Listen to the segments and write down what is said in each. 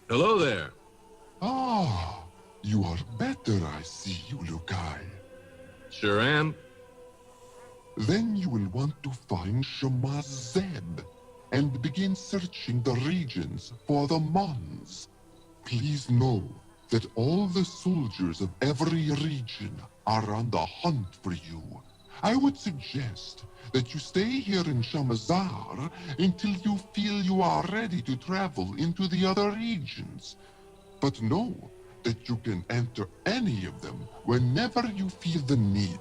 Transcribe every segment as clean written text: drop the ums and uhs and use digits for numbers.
Hello there. Ah, you are better, I see, Ulukai. Sure am. Then you will want to find Shamazar and begin searching the regions for the Mons. Please know that all the soldiers of every region are on the hunt for you. I would suggest that you stay here in Shamazar until you feel you are ready to travel into the other regions. But know that you can enter any of them whenever you feel the need.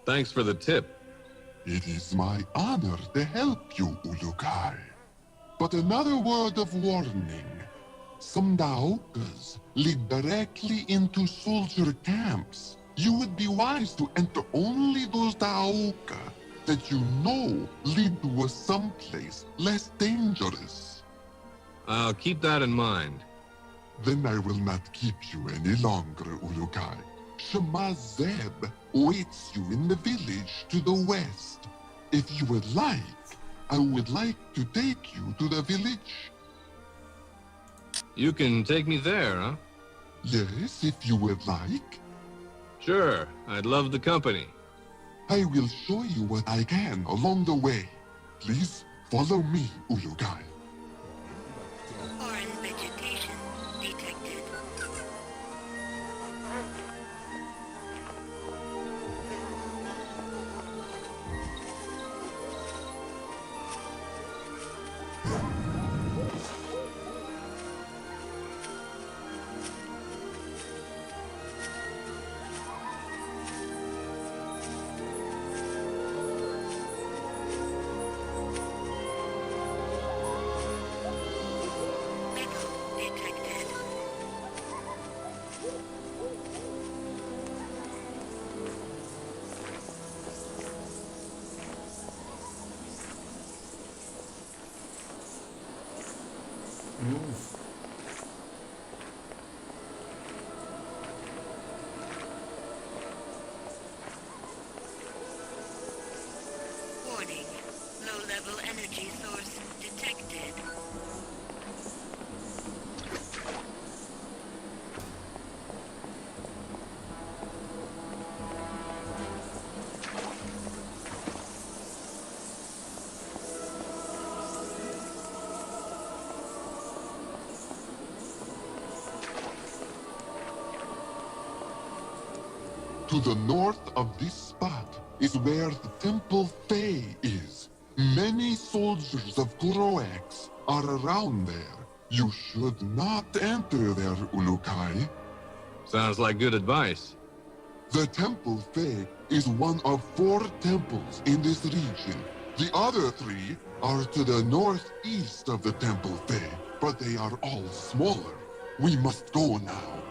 Thanks for the tip. It is my honor to help you, Ulukai. But another word of warning. Some Daokas lead directly into soldier camps. You would be wise to enter only those Daoka that you know lead to a someplace less dangerous. I'll keep that in mind. Then I will not keep you any longer, Ulukai. Shamazar waits you in the village to the west. If you would like, I would like to take you to the village. You can take me there, huh? Yes, if you would like. Sure, I'd love the company. I will show you what I can along the way. Please follow me, Ulukai. Foreign vegetation detected. Warning. Low-level energy source detected. To the north of this spot is where the Temple Fae is. Many soldiers of Kuroax are around there. You should not enter there, Ulukai. Sounds like good advice. The Temple Fae is one of 4 temples in this region. The other 3 are to the northeast of the Temple Fae, but they are all smaller. We must go now.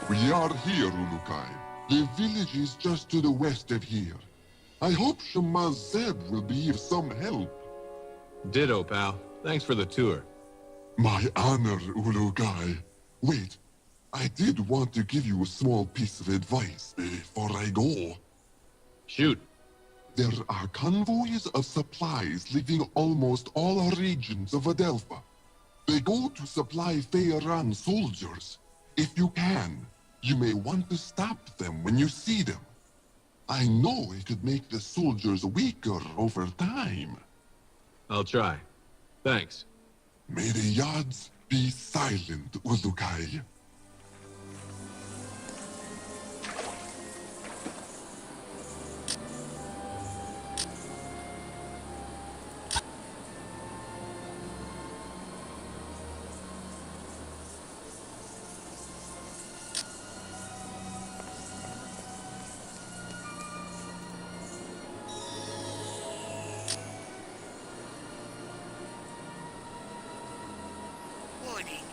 We are here, Ulukai. The village is just to the west of here. I hope Shamazar will be of some help. Ditto, pal. Thanks for the tour. My honor, Ulukai. Wait, I did want to give you a small piece of advice before I go. Shoot. There are convoys of supplies leaving almost all regions of Adelpha. They go to supply Feyran soldiers. If you can, you may want to stop them when you see them. I know it could make the soldiers weaker over time. I'll try. Thanks. May the Yads be silent, Ulukai. Warning.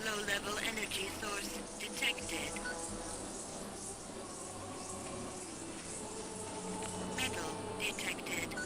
Low-level energy energy source detected. Metal detected.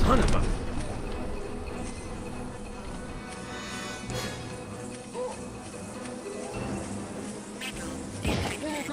Son of a... Metal detected.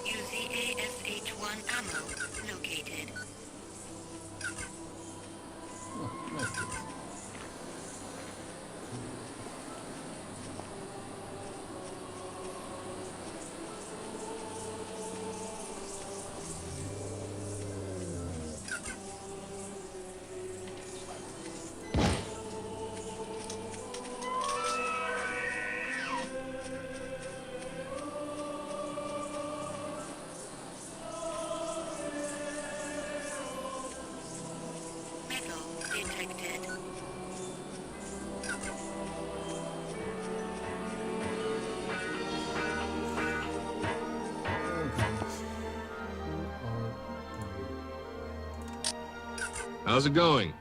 UZASH-1 ammo located. Metal detected. How's it going?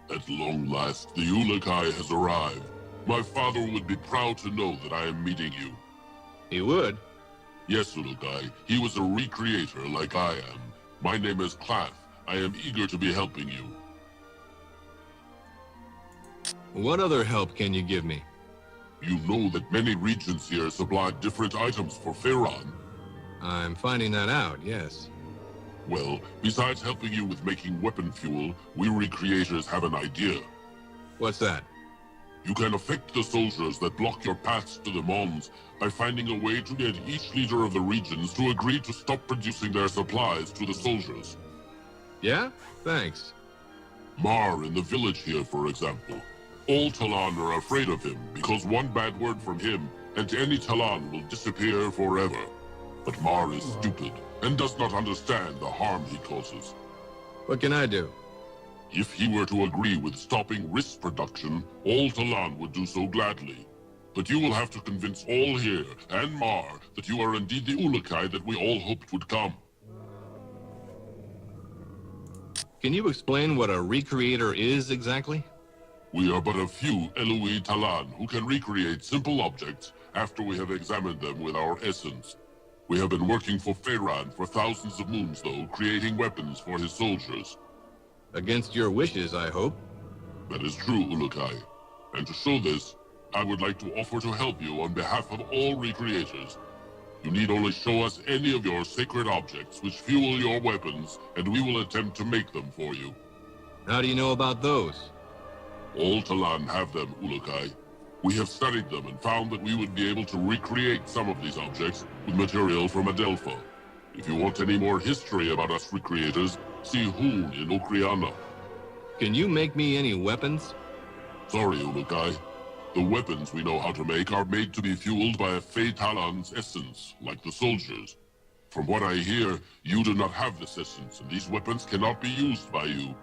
At long last, the Ulukai has arrived. My father would be proud to know that I am meeting you. He would. Yes, Ulukai, he was a recreator like I am. My name is Clath. I am eager to be helping you. What other help can you give me? You know that many regions here supply different items for Pharaon. I'm finding that out, yes. Well, besides helping you with making weapon fuel, we recreators have an idea. What's that? You can affect the soldiers that block your paths to the Mons by finding a way to get each leader of the regions to agree to stop producing their supplies to the soldiers. Yeah? Thanks. Mar in the village here, for example. All Talan are afraid of him because one bad word from him and any Talan will disappear forever. But Mar is stupid and does not understand the harm he causes. What can I do? If he were to agree with stopping risk production, all Talan would do so gladly. But you will have to convince all here and Mar that you are indeed the Ulukai that we all hoped would come. Can you explain what a recreator is exactly? We are but a few Eloi Talan who can recreate simple objects after we have examined them with our essence. We have been working for Pharaon for thousands of moons, though, creating weapons for his soldiers. Against your wishes, I hope. That is true, Ulukai. And to show this, I would like to offer to help you on behalf of all recreators. You need only show us any of your sacred objects which fuel your weapons, and we will attempt to make them for you. How do you know about those? All Talan have them, Ulukai. We have studied them and found that we would be able to recreate some of these objects with material from Adelpha. If you want any more history about us recreators, see Hoon in Okriana. Can you make me any weapons? Sorry, Ulukai. The weapons we know how to make are made to be fueled by a Fey Talan's essence, like the soldiers. From what I hear, you do not have this essence, and these weapons cannot be used by you.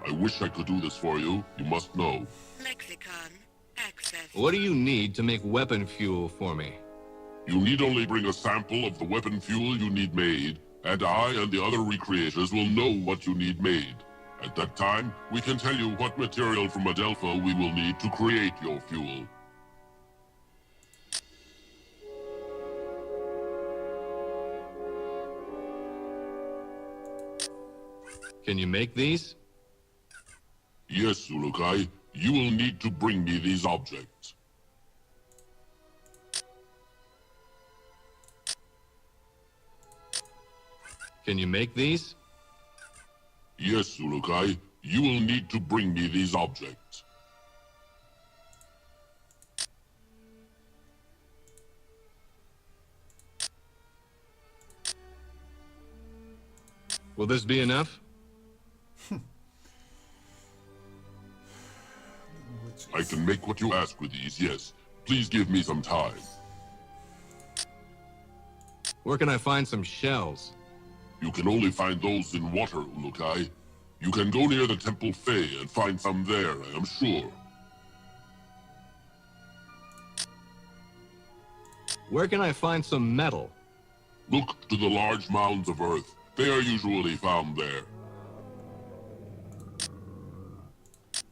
I wish I could do this for you, you must know. Lexicon accessed. What do you need to make weapon fuel for me? You need only bring a sample of the weapon fuel you need made, and I and the other recreators will know what you need made. At that time, we can tell you what material from Adelpha we will need to create your fuel. Can you make these? Yes, Ulukai. You will need to bring me these objects. Can you make these? Yes, Ulukai. You will need to bring me these objects. Will this be enough? I can make what you ask with these, yes. Please give me some time. Where can I find some shells? You can only find those in water, Ulukai. You can go near the Temple Fae and find some there, I am sure. Where can I find some metal? Look to the large mounds of earth. They are usually found there.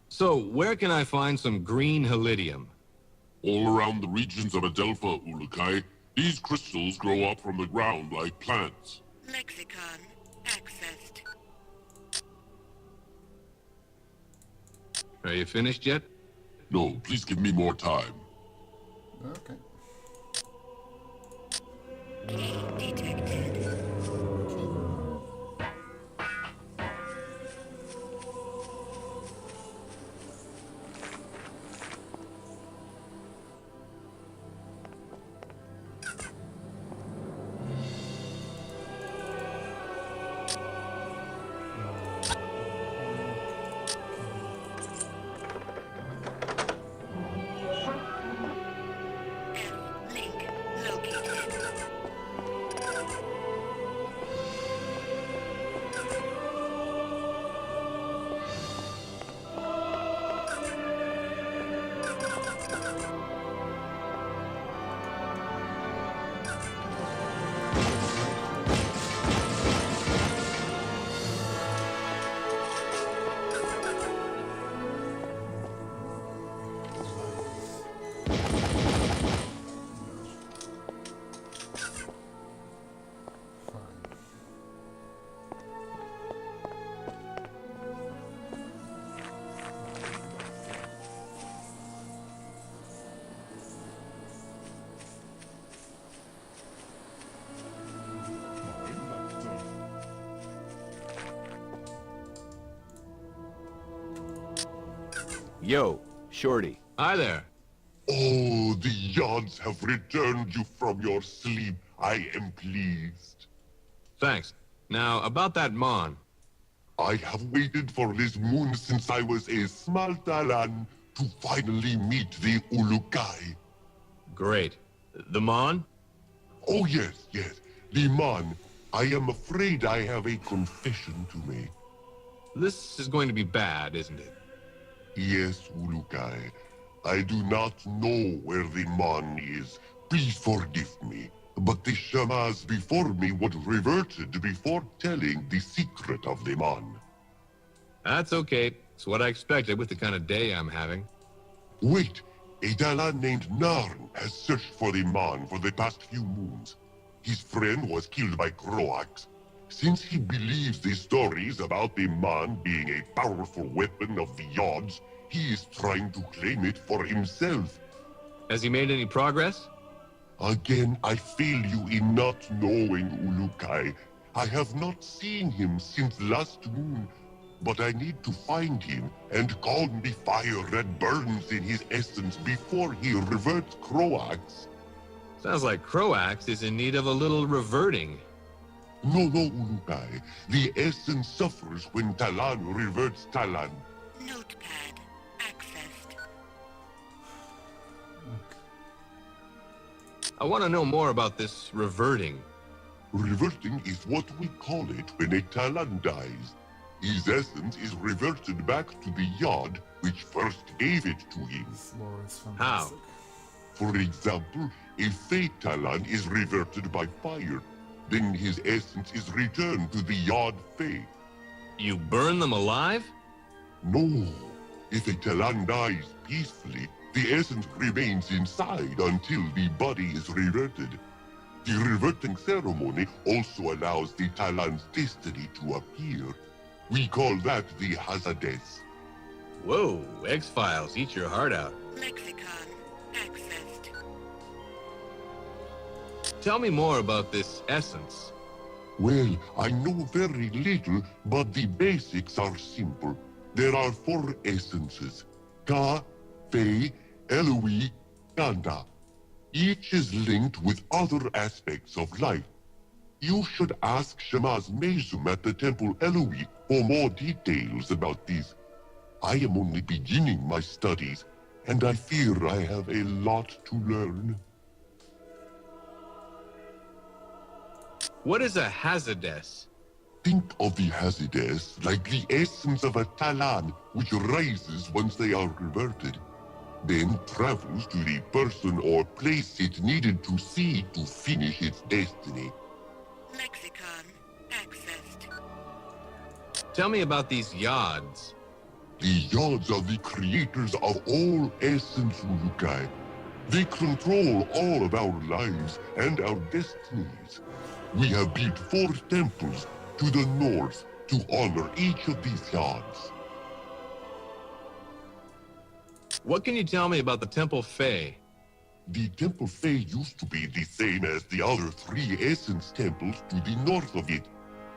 So, where can I find some green helidium? All around the regions of Adelpha, Ulukai, these crystals grow up from the ground like plants. Lexicon accessed. Are you finished yet? No, please give me more time. Okay. Key detected. Link located. Yo, Shorty. Hi there. Oh, the Yods have returned you from your sleep. I am pleased. Thanks. Now, about that Mon. I have waited for this moon since I was a small Talan to finally meet the Ulukai. Great. The Mon? Oh yes, yes, the Mon. I am afraid I have a confession to make. This is going to be bad, isn't it? Yes, Ulukai. I do not know where the Mon is. Please forgive me. But the Shamaz before me would reverted before telling the secret of the Mon. That's okay. It's what I expected with the kind of day I'm having. Wait, a Talan named Narn has searched for the Mon for the past few moons. His friend was killed by Croax. Since he believes the stories about the Mon being a powerful weapon of the Yods, he is trying to claim it for himself. Has he made any progress? Again, I fail you in not knowing Ulukai. I have not seen him since last moon, but I need to find him and calm the fire that burns in his essence before he reverts Croax. Sounds like Croax is in need of a little reverting. No, Ulukai. The essence suffers when Talan reverts Talan. Notepad accessed. I want to know more about this reverting. Reverting is what we call it when a Talan dies. His essence is reverted back to the Yod which first gave it to him. This lore is How? fantastic. For example, a Fey Talan is reverted by fire. Then his essence is returned to the Yod Fey. You burn them alive? No. If a Talan dies peacefully, the essence remains inside until the body is reverted. The reverting ceremony also allows the Talan's destiny to appear. We call that the Hazades. Whoa, X-Files, eat your heart out. Lexicon accessed. Tell me more about this essence. Well, I know very little, but the basics are simple. There are 4 essences: Ka, Fey, Eloi, Ganda. Each is linked with other aspects of life. You should ask Shamaz Mezum at the Temple Eloi for more details about these. I am only beginning my studies, and I fear I have a lot to learn. What is a Hazades? Think of the Hazades like the essence of a Talan, which rises once they are reverted, then travels to the person or place it needed to see to finish its destiny. Lexicon accessed. Tell me about these Yods. The Yods are the creators of all essence Ulukai. They control all of our lives and our destinies. We have built 4 temples to the north to honor each of these Yods. What can you tell me about the Temple Fey? The Temple Fey used to be the same as the other 3 Essence temples to the north of it.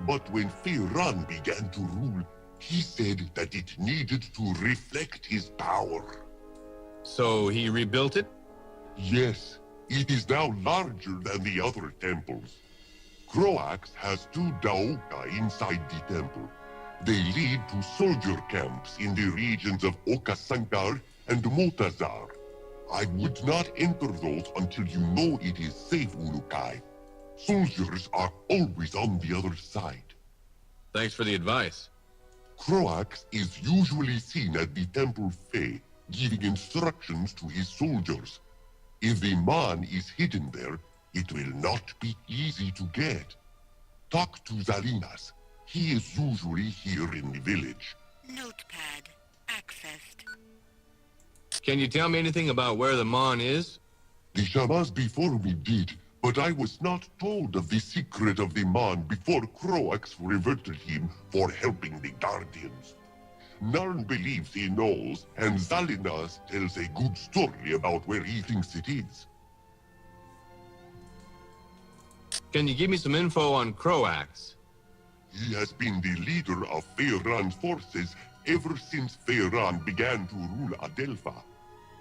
But when Feyran began to rule, he said that it needed to reflect his power. So he rebuilt it? Yes, it is now larger than the other temples. Croax has 2 Daoka inside the temple. They lead to soldier camps in the regions of Okasankar and Motazar. I would not enter those until you know it is safe, Ulukai. Soldiers are always on the other side. Thanks for the advice. Croax is usually seen at the Temple Fey, giving instructions to his soldiers. If the man is hidden there, it will not be easy to get. Talk to Zalinas. He is usually here in the village. Notepad accessed. Can you tell me anything about where the Mon is? The Shamaz before me did, but I was not told of the secret of the man before Croax reverted him for helping the Guardians. Narn believes he knows, and Zalinas tells a good story about where he thinks it is. Can you give me some info on Croax? He has been the leader of Feyran's forces ever since Feyran began to rule Adelpha.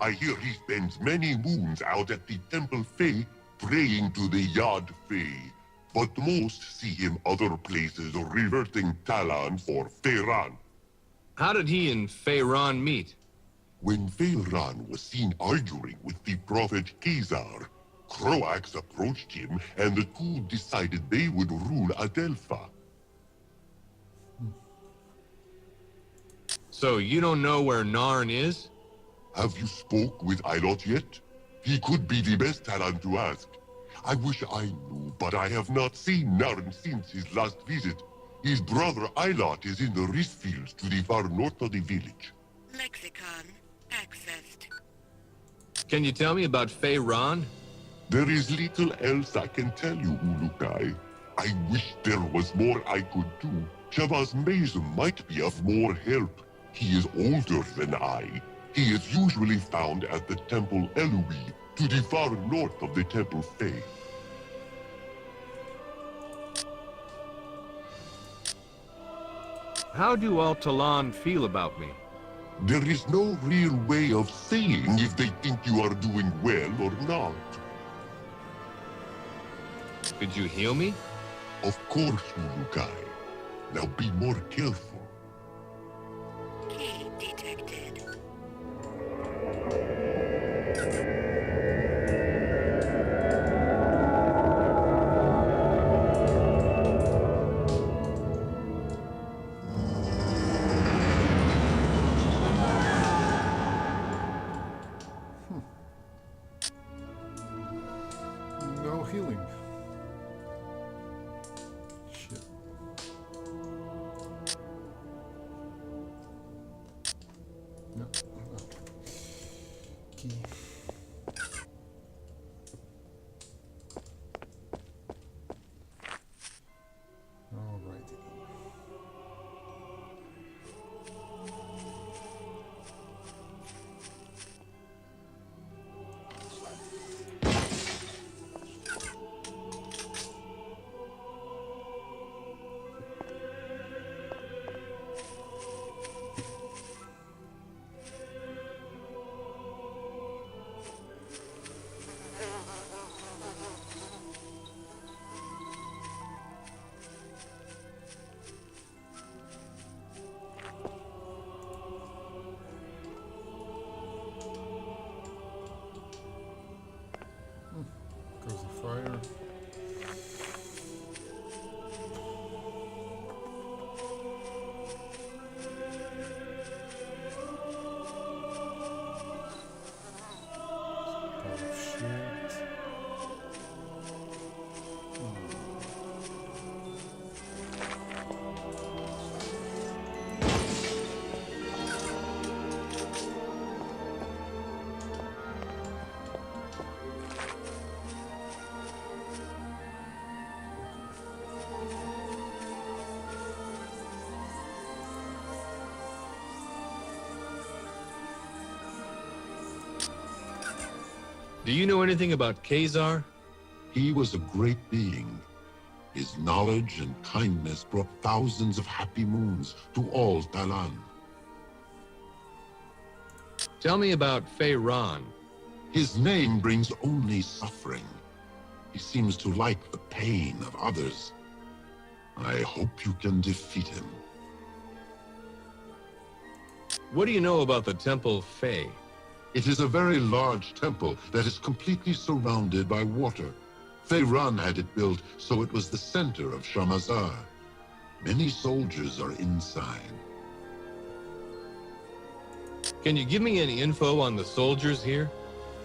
I hear he spends many moons out at the Temple Fey praying to the Yod Fey, but most see him other places reverting Talan for Feyran. How did he and Feyran meet? When Feyran was seen arguing with the prophet Khazar, Croax approached him and the 2 decided they would rule Adelpha. So you don't know where Narn is? Have you spoke with Ilot yet? He could be the best Talan to ask. I wish I knew, but I have not seen Narn since his last visit. His brother Ilot is in the rice fields to the far north of the village. Lexicon accessed. Can you tell me about Feyran? There is little else I can tell you, Ulukai. I wish there was more I could do. Shamaz Mezum might be of more help. He is older than I. He is usually found at the Temple Eloi, to the far north of the Temple Fey. How do all Talan feel about me? There is no real way of saying if they think you are doing well or not. Could you heal me? Of course, Ulukai. Now be more careful. Key detected. aqui. Alright. Goes the fire. Pile of shit. Do you know anything about Khazar? He was a great being. His knowledge and kindness brought thousands of happy moons to all Talan. Tell me about Ron. His name brings only suffering. He seems to like the pain of others. I hope you can defeat him. What do you know about the Temple Fae? It is a very large temple that is completely surrounded by water. Ron had it built so it was the center of Shamazar. Many soldiers are inside. Can you give me any info on the soldiers here?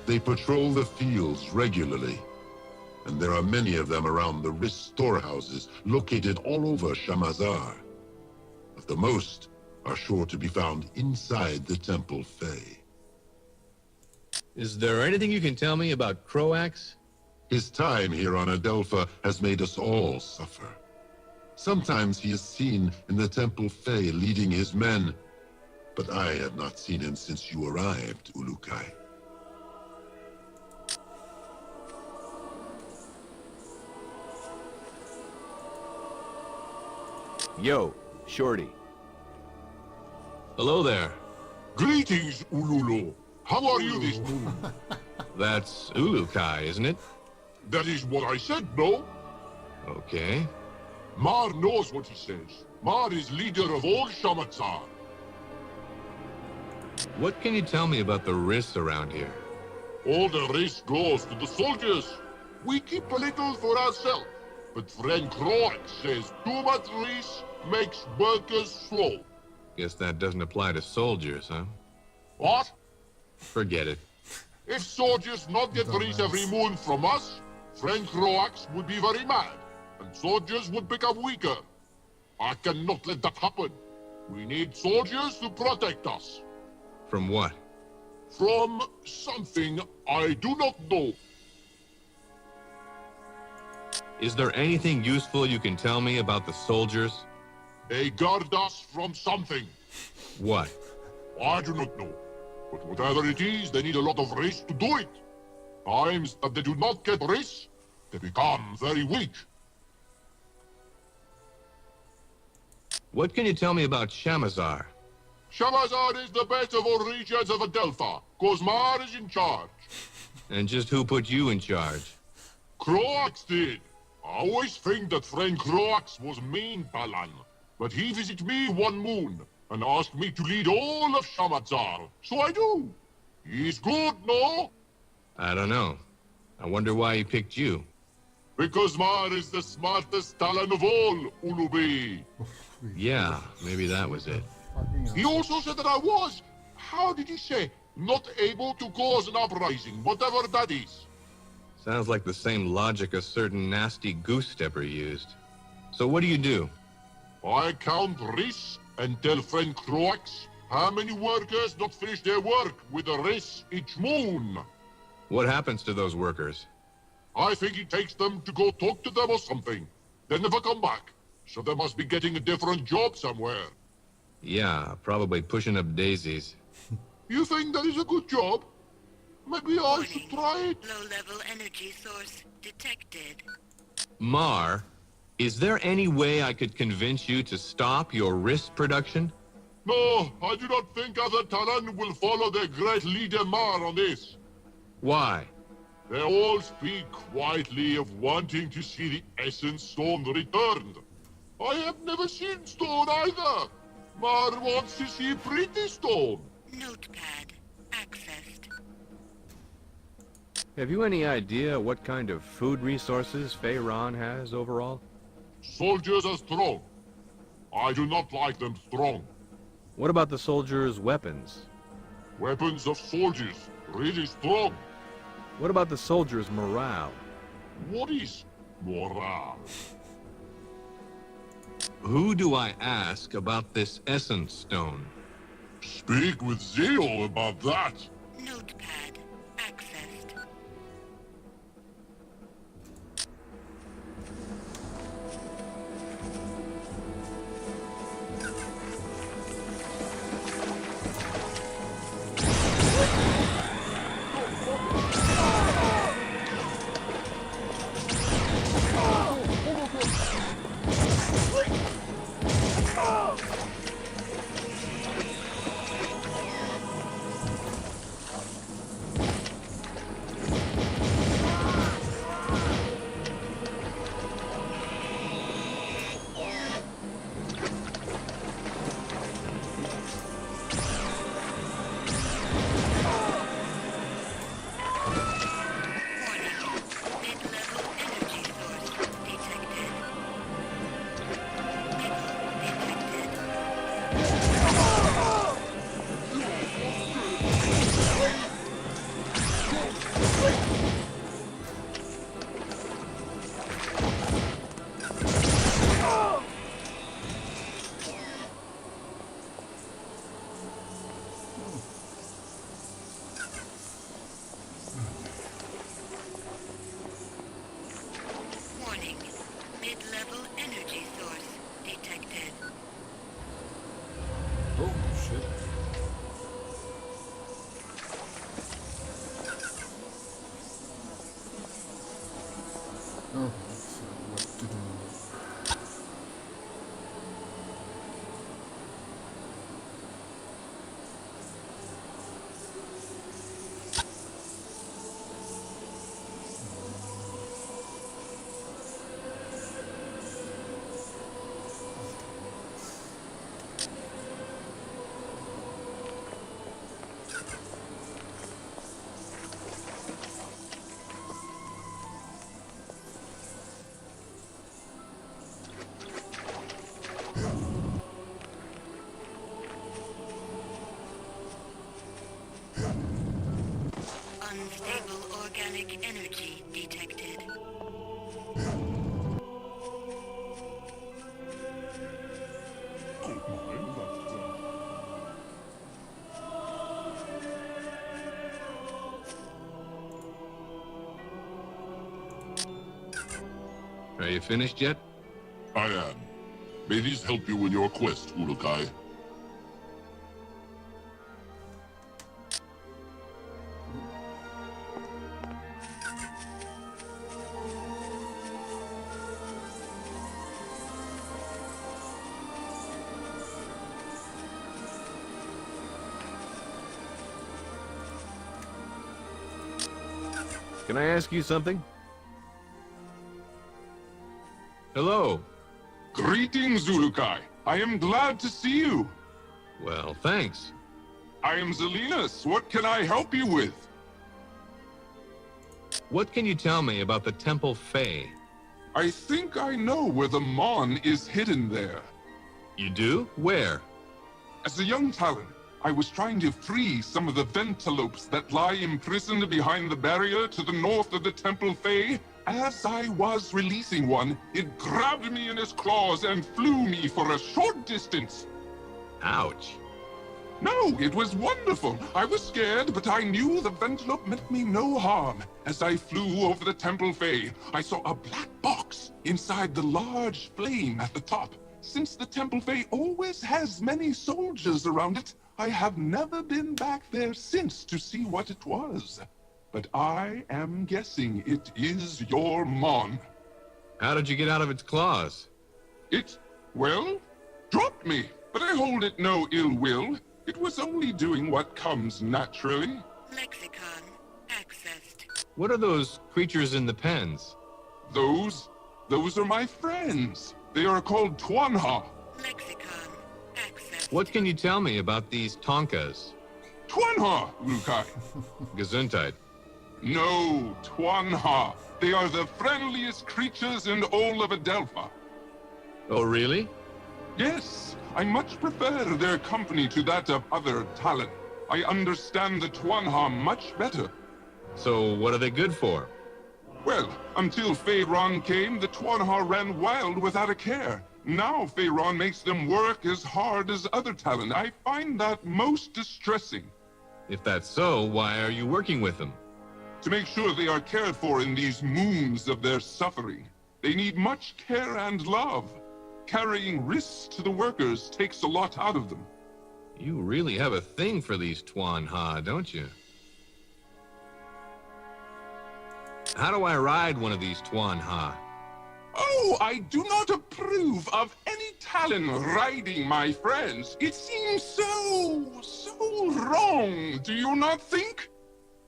They patrol the fields regularly, and there are many of them around the Riss storehouses located all over Shamazar. But the most are sure to be found inside the Temple Fae. Is there anything you can tell me about Croax? His time here on Adelpha has made us all suffer. Sometimes he is seen in the Temple Fae leading his men, but I have not seen him since you arrived, Ulukai. Yo, Shorty. Hello there. Greetings, Ululu. How are you this moon? That's Ulukai, isn't it? That is what I said, no? Okay. Mar knows what he says. Mar is leader of all Shamazar. What can you tell me about the Riss around here? All the risk goes to the soldiers. We keep a little for ourselves. But friend Croax says too much risk makes workers slow. Guess that doesn't apply to soldiers, huh? What? Forget it. If soldiers not get risk every moon from us, friend Croax would be very mad, and soldiers would become weaker. I cannot let that happen. We need soldiers to protect us. From what? From something I do not know. Is there anything useful you can tell me about the soldiers? They guard us from something. What? I do not know. But whatever it is, they need a lot of risk to do it. Times that they do not get risk, they become very weak. What can you tell me about Shamazar? Shamazar is the best of all regions of Adelpha. Mar is in charge. And just who put you in charge? Croax did. I always think that friend Croax was mean, Talan. But he visited me one moon and asked me to lead all of Shamazar. So I do. He's good, no? I don't know. I wonder why he picked you. Because Mar is the smartest Talan of all, Ulubi. Yeah, maybe that was it. He also said that I was, how did he say, not able to cause an uprising, whatever that is. Sounds like the same logic a certain nasty goose stepper used. So what do you do? I count risks and tell friend Croax How many workers not finish their work with a race each moon? What happens to those workers? I think it takes them to go talk to them or something. They never come back. So they must be getting a different job somewhere. Yeah, probably pushing up daisies. You think that is a good job? Maybe I should try it. Low-level energy source detected. Mar, is there any way I could convince you to stop your wrist production? No, I do not think other Talan will follow their great leader Mar on this. Why? They all speak quietly of wanting to see the Essence Stone returned. I have never seen stone either. Mar wants to see pretty stone. Notepad accessed. Have you any idea what kind of food resources Faerun has overall? Soldiers are strong. I do not like them strong. What about the soldiers' weapons? Weapons of soldiers, really strong. What about the soldiers' morale? What is morale? Who do I ask about this Essence Stone? Speak with Zeo about that. Notepad accessed. Warning. Mid-level energy source detected. Oh, shit. Oh, let's see what to do. Unstable organic energy detected. Are you finished yet? I am. May these help you in your quest, Ulukai. Can I ask you something? Hello. Greetings, Ulukai. I am glad to see you. Well, thanks. I am Zelinus. What can I help you with? What can you tell me about the Temple Fae? I think I know where the Mon is hidden there. You do? Where? As a young Talan, I was trying to free some of the Ventilopes that lie imprisoned behind the barrier to the north of the Temple Fae. As I was releasing one, it grabbed me in its claws and flew me for a short distance. Ouch. No, it was wonderful. I was scared, but I knew the Ventalope meant me no harm. As I flew over the Temple Fae, I saw a black box inside the large flame at the top. Since the Temple Fae always has many soldiers around it, I have never been back there since to see what it was. But I am guessing it is your Mon. How did you get out of its claws? It, well, dropped me, but I hold it no ill will. It was only doing what comes naturally. Lexicon accessed. What are those creatures in the pens? Those are my friends. They are called Twanha. Lexicon accessed. What can you tell me about these Tonkas? Twanha, Ulukai. Gesundheit. No, Twanha. They are the friendliest creatures in all of Adelpha. Oh, really? Yes, I much prefer their company to that of other Talan. I understand the Twanha much better. So what are they good for? Well, until Pharaon came, the Twanha ran wild without a care. Now Pharaon makes them work as hard as other Talan. I find that most distressing. If that's so, why are you working with them? To make sure they are cared for in these moons of their suffering. They need much care and love. Carrying risks to the workers takes a lot out of them. You really have a thing for these Twanha, don't you? How do I ride one of these Twanha? Oh, I do not approve of any Talan riding my friends. It seems so wrong, do you not think?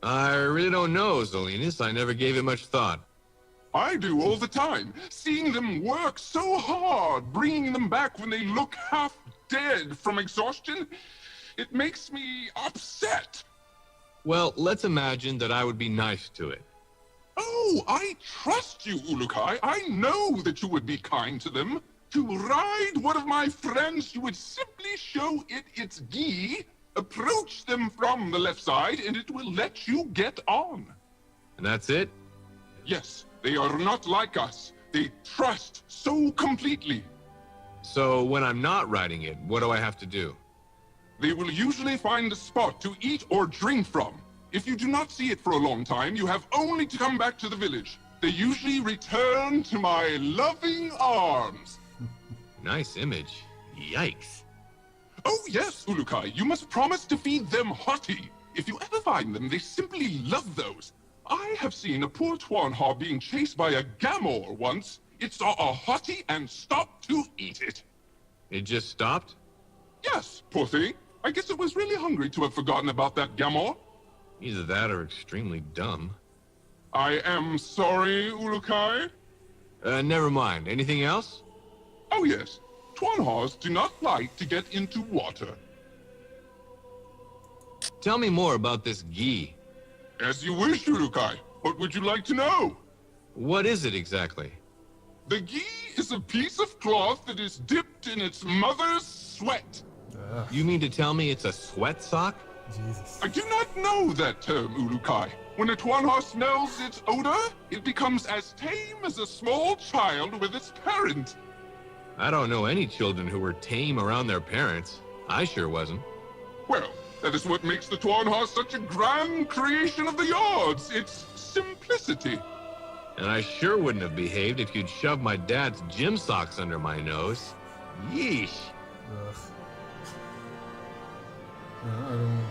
I really don't know, Zelenus. I never gave it much thought. I do all the time. Seeing them work so hard, bringing them back when they look half dead from exhaustion, it makes me upset. Well, let's imagine that I would be nice to it. Oh, I trust you, Ulukai. I know that you would be kind to them. To ride one of my friends, you would simply show it its gi, approach them from the left side, and it will let you get on. And that's it? Yes, they are not like us. They trust so completely. So when I'm not riding it, what do I have to do? They will usually find a spot to eat or drink from. If you do not see it for a long time, you have only to come back to the village. They usually return to my loving arms. Nice image. Yikes. Oh yes, Ulukai, you must promise to feed them hottie. If you ever find them, they simply love those. I have seen a poor Twanha being chased by a Gamor once. It saw a hottie and stopped to eat it. It just stopped? Yes, poor thing. I guess it was really hungry to have forgotten about that Gamor. Either that or extremely dumb. I am sorry, Ulukai. Never mind. Anything else? Oh yes, Twanhas do not like to get into water. Tell me more about this gi. As you wish, Ulukai. What would you like to know? What is it exactly? The gi is a piece of cloth that is dipped in its mother's sweat. You mean to tell me it's a sweat sock? Jesus. I do not know that term, Ulukai. When a Twanha smells its odor, it becomes as tame as a small child with its parent. I don't know any children who were tame around their parents. I sure wasn't. Well, that is what makes the Twanha such a grand creation of the yards. Its simplicity. And I sure wouldn't have behaved if you'd shoved my dad's gym socks under my nose. Yeesh. Ugh. I don't